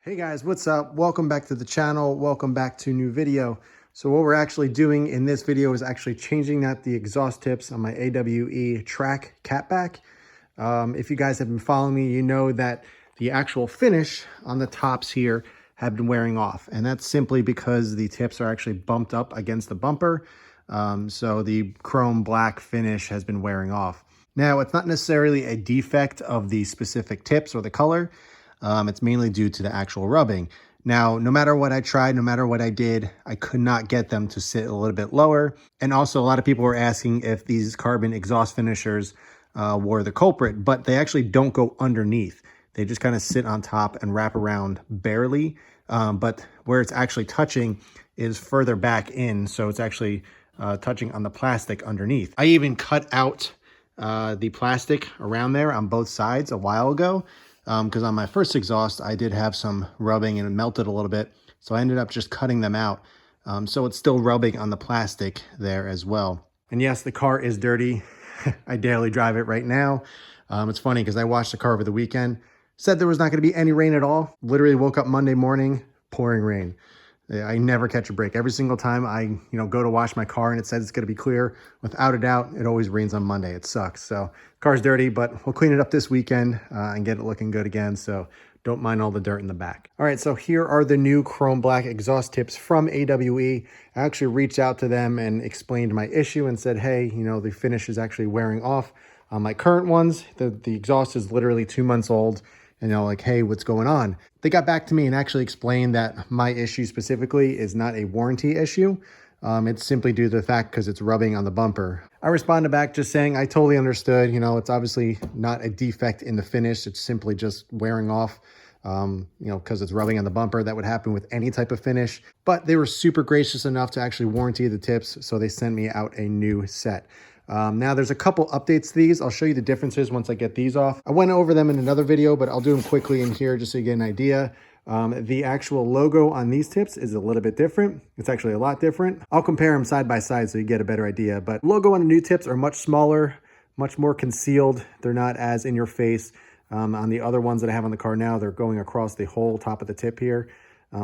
Hey guys, what's up? Welcome back to the channel. Welcome back to a new video. So what we're actually doing in this video is actually changing out the exhaust tips on my AWE track catback. If you guys have been following me, you know that the actual finish on the tops here have been wearing off. And that's simply because the tips are actually bumped up against the bumper. So the chrome black finish has been wearing off. Now, it's not necessarily a defect of the specific tips or the color. It's mainly due to the actual rubbing. Now, no matter what I tried, no matter what I did, I could not get them to sit a little bit lower. And also, a lot of people were asking if these carbon exhaust finishers were the culprit, but they actually don't go underneath. They just kind of sit on top and wrap around barely. But where it's actually touching is further back in. So it's actually touching on the plastic underneath. I even cut out the plastic around there on both sides a while ago. Because on my first exhaust, I did have some rubbing and it melted a little bit. So I ended up just cutting them out. So it's still rubbing on the plastic there as well. And yes, the car is dirty. I daily drive it right now. It's funny because I washed the car over the weekend. Said there was not going to be any rain at all. Literally woke up Monday morning, pouring rain. I never catch a break. Every single time I go to wash my car and it says it's going to be clear, without a doubt, it always rains on Monday. It sucks. So car's dirty, but we'll clean it up this weekend and get it looking good again. So don't mind all the dirt in the back. All right, so here are the new chrome black exhaust tips from AWE. I actually reached out to them and explained my issue and said, hey, the finish is actually wearing off on my current ones. The exhaust is literally 2 months old. And like, hey, what's going on? They got back to me and actually explained that my issue specifically is not a warranty issue. It's simply due to the fact because it's rubbing on the bumper. I responded back just saying I totally understood. It's obviously not a defect in the finish. It's simply just wearing off, because it's rubbing on the bumper. That would happen with any type of finish. But they were super gracious enough to actually warranty the tips. So they sent me out a new set. Now there's a couple updates to these. I'll show you the differences once I get these off. I went over them in another video, but I'll do them quickly in here just so you get an idea. The actual logo on these tips is a little bit different. It's actually a lot different. I'll compare them side by side so you get a better idea. But logo on the new tips are much smaller, much more concealed. They're not as in your face. On the other ones that I have on the car now, they're going across the whole top of the tip here.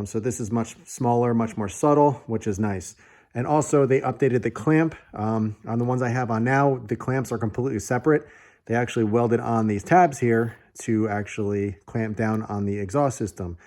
So this is much smaller, much more subtle, which is nice. And also they updated the clamp. On the ones I have on now, the clamps are completely separate. They actually welded on these tabs here to actually clamp down on the exhaust system.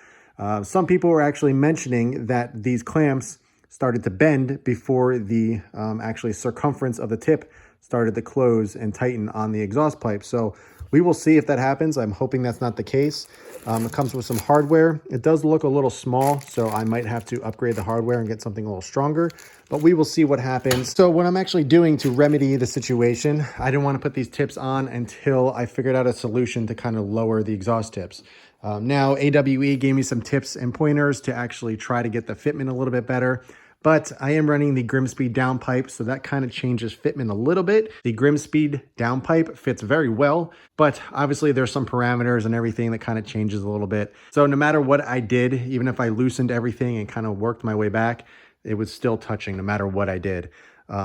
Some people were actually mentioning that these clamps started to bend before the actually circumference of the tip started to close and tighten on the exhaust pipe. So we will see if that happens. I'm hoping that's not the case. It comes with some hardware. It does look a little small, so I might have to upgrade the hardware and get something a little stronger, but we will see what happens. So what I'm actually doing to remedy the situation, I didn't want to put these tips on until I figured out a solution to kind of lower the exhaust tips. Now, AWE gave me some tips and pointers to actually try to get the fitment a little bit better. But I am running the Grimspeed downpipe, so that kind of changes fitment a little bit. The Grimspeed downpipe fits very well, but obviously there's some parameters and everything that kind of changes a little bit. So no matter what I did, even if I loosened everything and kind of worked my way back, it was still touching no matter what I did.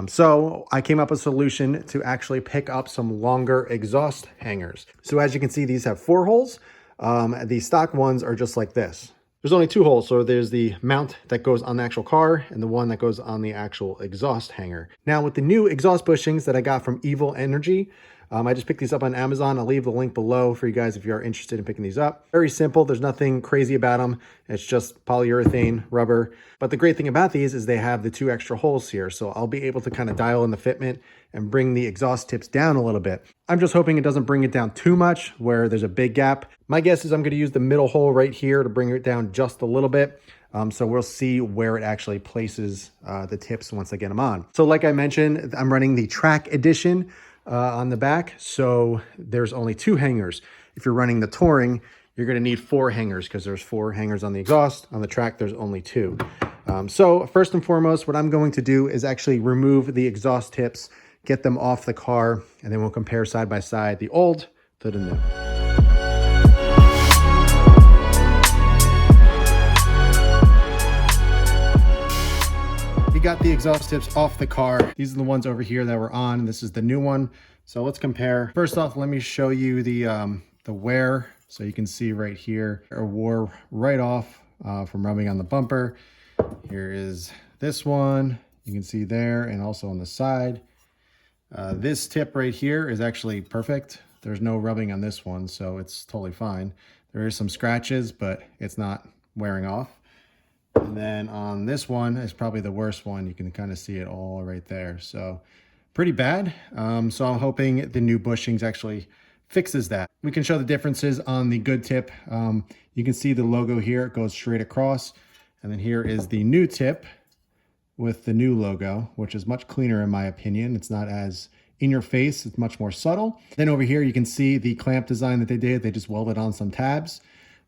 So I came up with a solution to actually pick up some longer exhaust hangers. So as you can see, these have 4 holes. The stock ones are just like this. There's only 2 holes, so there's the mount that goes on the actual car and the one that goes on the actual exhaust hanger. Now with the new exhaust bushings that I got from Evil Energy, I just picked these up on Amazon. I'll leave the link below for you guys if you are interested in picking these up. Very simple. There's nothing crazy about them. It's just polyurethane, rubber. But the great thing about these is they have the 2 extra holes here. So I'll be able to kind of dial in the fitment and bring the exhaust tips down a little bit. I'm just hoping it doesn't bring it down too much where there's a big gap. My guess is I'm going to use the middle hole right here to bring it down just a little bit. So we'll see where it actually places the tips once I get them on. So like I mentioned, I'm running the track edition on the back. So there's only 2 hangers. If you're running the touring, you're going to need 4 hangers because there's 4 hangers on the exhaust. On the track, there's only 2. So first and foremost, what I'm going to do is actually remove the exhaust tips, get them off the car, and then we'll compare side by side the old to the new. We got the exhaust tips off the car. These are the ones over here that were on. This is the new one. So let's compare. First off, let me show you the wear So you can see right here, it wore right off from rubbing on the bumper. Here is this one. You can see there, and also on the side. This tip right here is actually perfect. There's no rubbing on this one, so it's totally fine. There is some scratches, but it's not wearing off. And then on this one is probably the worst one. You can kind of see it all right there. So pretty bad. So I'm hoping the new bushings actually fixes that. We can show the differences on the good tip. You can see the logo here. It goes straight across. And then here is the new tip with the new logo, which is much cleaner in my opinion. It's not as in your face. It's much more subtle. Then over here, you can see the clamp design that they did. They just welded on some tabs.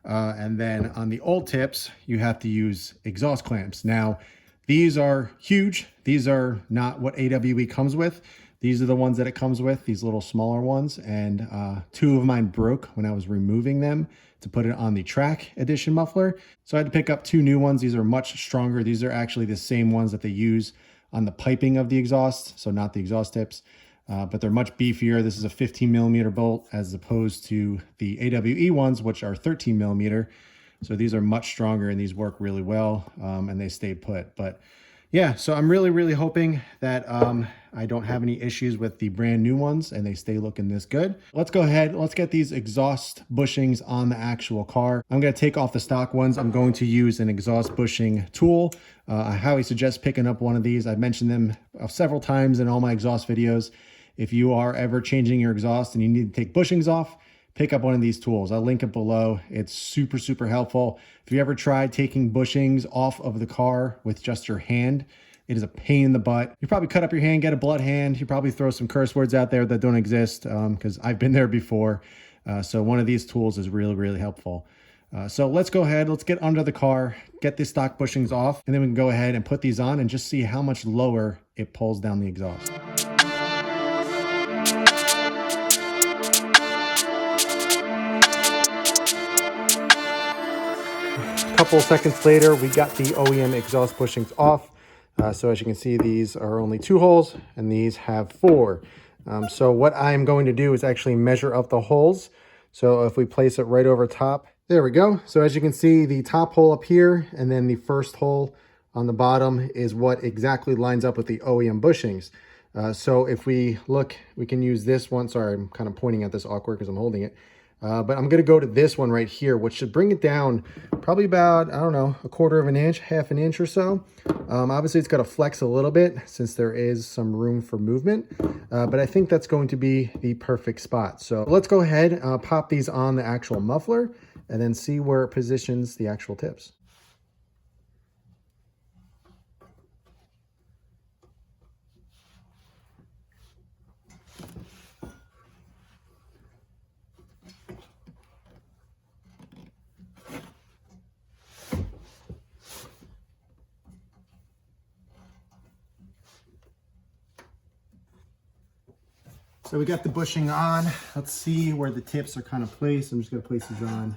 And then on the old tips, you have to use exhaust clamps. Now, these are huge. These are not what AWE comes with. These are the ones that it comes with, these little smaller ones. And 2 of mine broke when I was removing them to put it on the track edition muffler. So I had to pick up 2 new ones. These are much stronger. These are actually the same ones that they use on the piping of the exhaust. So not the exhaust tips, but they're much beefier. This is a 15mm bolt as opposed to the AWE ones, which are 13mm. So these are much stronger and these work really well, and they stay put. But yeah, so I'm really hoping that I don't have any issues with the brand new ones and they stay looking this good. Let's go ahead, let's get these exhaust bushings on the actual car. I'm gonna take off the stock ones. I'm going to use an exhaust bushing tool. I highly suggest picking up one of these. I've mentioned them several times in all my exhaust videos. If you are ever changing your exhaust and you need to take bushings off, pick up one of these tools. I'll link it below. It's super helpful. If you ever tried taking bushings off of the car with just your hand, it is a pain in the butt. You probably cut up your hand, get a blood hand. You probably throw some curse words out there that don't exist because I've been there before. So one of these tools is really helpful. So let's go ahead, let's get under the car, get the stock bushings off, and then we can go ahead and put these on and just see how much lower it pulls down the exhaust. A couple of seconds later, we got the OEM exhaust bushings off. So as you can see, these are only 2 holes and these have 4. So what I'm going to do is actually measure up the holes. So if we place it right over top, there we go. So as you can see, the top hole up here and then the first hole on the bottom is what exactly lines up with the OEM bushings. So if we look, we can use this one. Sorry, I'm kind of pointing at this awkward because I'm holding it. But I'm going to go to this one right here, which should bring it down probably about, I don't know, 1/4 of an inch, 1/2 an inch or so. Obviously, it's got to flex a little bit since there is some room for movement. But I think that's going to be the perfect spot. So let's go ahead, pop these on the actual muffler and then see where it positions the actual tips. So we got the bushing on. Let's see where the tips are kind of placed. I'm just going to place these on.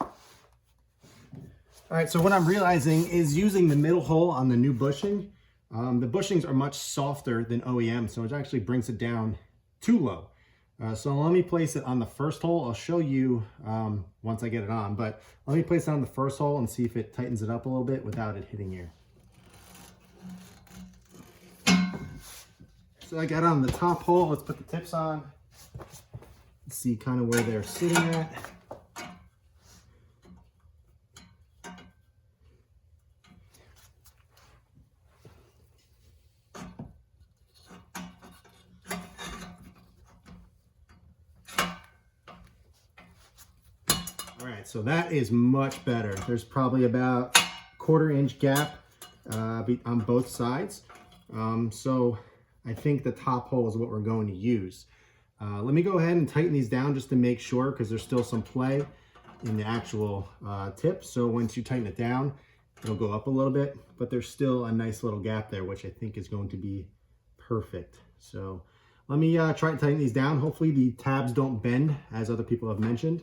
All right, so what I'm realizing is using the middle hole on the new bushing, the bushings are much softer than OEM, so it actually brings it down too low. So let me place it on the first hole. I'll show you once I get it on, but let me place it on the first hole and see if it tightens it up a little bit without it hitting here. So I got on the top hole. Let's put the tips on. Let's see kind of where they're sitting at. All right, so that is much better. There's probably about 1/4 inch gap on both sides. So I think the top hole is what we're going to use. Let me go ahead and tighten these down just to make sure, because there's still some play in the actual tip. So once you tighten it down, it'll go up a little bit, but there's still a nice little gap there, which I think is going to be perfect. So let me try and tighten these down. Hopefully the tabs don't bend, as other people have mentioned.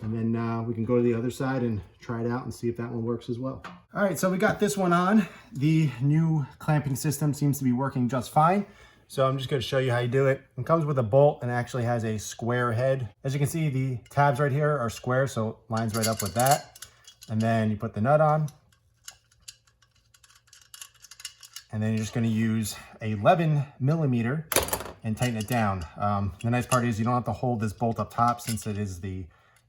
And then we can go to the other side and try it out and see if that one works as well. All right, so we got this one on. The new clamping system seems to be working just fine. So I'm just going to show you how you do it. It comes with a bolt and actually has a square head. As you can see, the tabs right here are square, so it lines right up with that. And then you put the nut on. And then you're just going to use a 11 millimeter and tighten it down. The nice part is you don't have to hold this bolt up top, since it is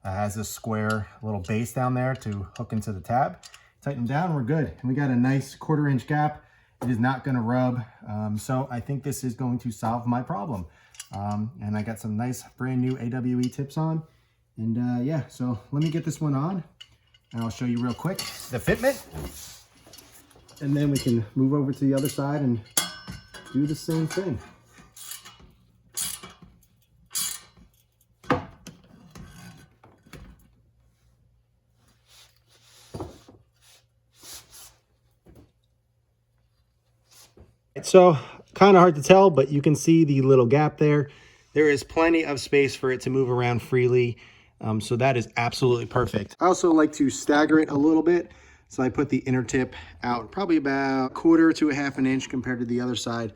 has this square little base down there to hook into the tab. Tighten them down, we're good. And we got a nice 1/4 inch gap. It is not going to rub. So I think this is going to solve my problem. And I got some nice brand new AWE tips on. And yeah, so let me get this one on and I'll show you real quick the fitment. And then we can move over to the other side and do the same thing. So kind of hard to tell, but you can see the little gap there. There is plenty of space for it to move around freely. So that is absolutely perfect. I also like to stagger it a little bit. So I put the inner tip out probably about 1/4 to 1/2 inch compared to the other side.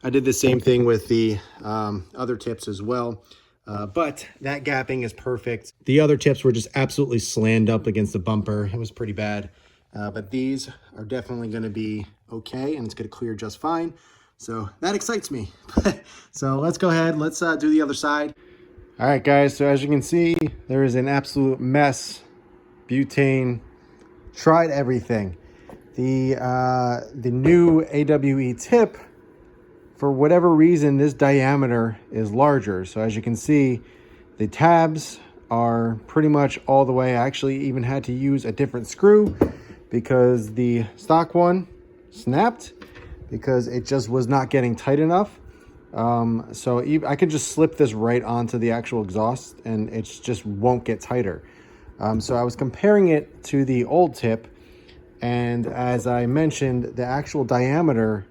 I did the same thing with the other tips as well. But that gapping is perfect. The other tips were just absolutely slammed up against the bumper. It was pretty bad. But these are definitely going to be okay, and it's going to clear just fine. So that excites me. So let's go ahead. Let's do the other side. All right, guys. So as you can see, there is an absolute mess. Butane. Tried everything. The new AWE tip, for whatever reason, this diameter is larger. So as you can see, the tabs are pretty much all the way. I actually even had to use a different screw because the stock one snapped because it just was not getting tight enough. So I could just slip this right onto the actual exhaust and it just won't get tighter. So I was comparing it to the old tip, and as I mentioned, the actual diameter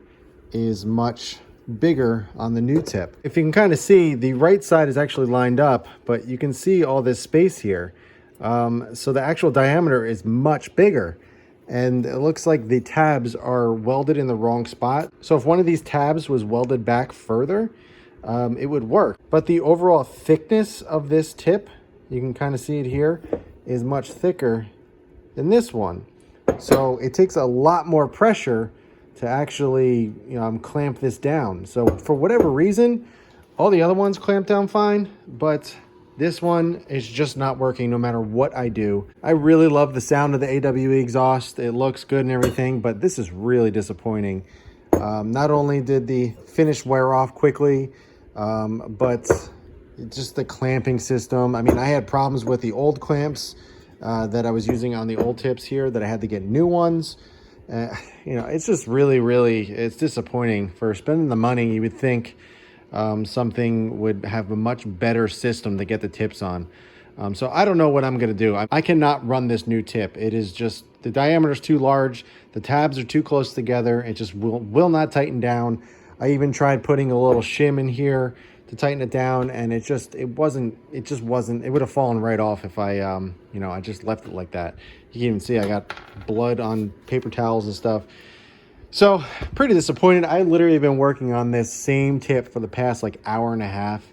is much bigger on the new tip. If you can kind of see, the right side is actually lined up, but you can see all this space here. So the actual diameter is much bigger, and it looks like the tabs are welded in the wrong spot. So if one of these tabs was welded back further, it would work. But the overall thickness of this tip, you can kind of see it here, is much thicker than this one. So it takes a lot more pressure to actually clamp this down. So for whatever reason, all the other ones clamp down fine, but this one is just not working no matter what I do. I really love the sound of the AWE exhaust. It looks good and everything, but this is really disappointing. Not only did the finish wear off quickly, but just the clamping system. I mean, I had problems with the old clamps that I was using on the old tips here that I had to get new ones. It's just really, it's disappointing. For spending the money, you would think something would have a much better system to get the tips on. So I don't know what I'm going to do. I cannot run this new tip. It is just, the diameter is too large. The tabs are too close together. It just will not tighten down. I even tried putting a little shim in here to tighten it down, and it wasn't, it would have fallen right off if I, I just left it like that. You can even see I got blood on paper towels and stuff. So pretty disappointed. I literally been working on this same tip for the past like hour and a half,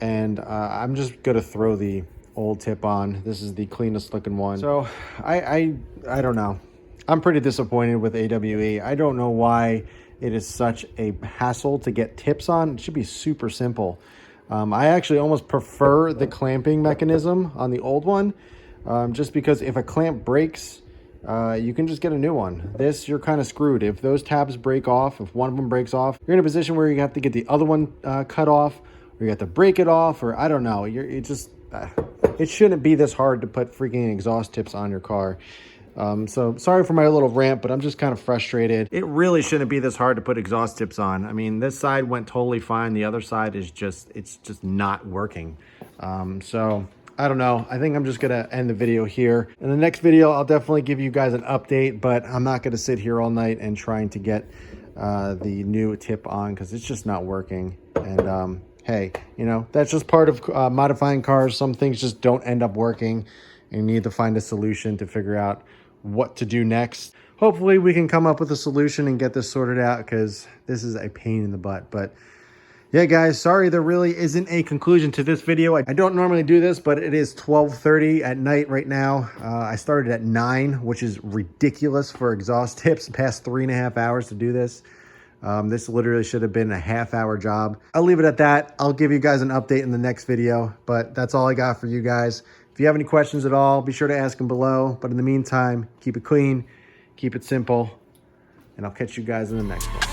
and I'm just gonna throw the old tip on. This is the cleanest looking one. So I don't know. I'm pretty disappointed with AWE. I don't know why it is such a hassle to get tips on. It should be super simple. I actually almost prefer the clamping mechanism on the old one, just because if a clamp breaks, you can just get a new one. This, you're kind of screwed. If those tabs break off, if one of them breaks off, you're in a position where you have to get the other one cut off, or you have to break it off, or I don't know. It shouldn't be this hard to put freaking exhaust tips on your car. So sorry for my little rant, but I'm just kind of frustrated. It really shouldn't be this hard to put exhaust tips on. I mean, this side went totally fine. The other side is it's just not working. So I don't know. I think I'm just going to end the video here. In the next video, I'll definitely give you guys an update, but I'm not going to sit here all night and trying to get the new tip on because it's just not working. And hey, you know, that's just part of modifying cars. Some things just don't end up working, and you need to find a solution to figure out what to do next. Hopefully we can come up with a solution and get this sorted out, because this is a pain in the butt. But yeah, guys, sorry there really isn't a conclusion to this video. I don't normally do this, but it is 12:30 at night right now. I started at 9, which is ridiculous for exhaust tips. Past 3.5 hours to do this. This literally should have been a half-hour job. I'll leave it at that. I'll give you guys an update in the next video, but that's all I got for you guys. If you have any questions at all, be sure to ask them below. But in the meantime, keep it clean, keep it simple, and I'll catch you guys in the next one.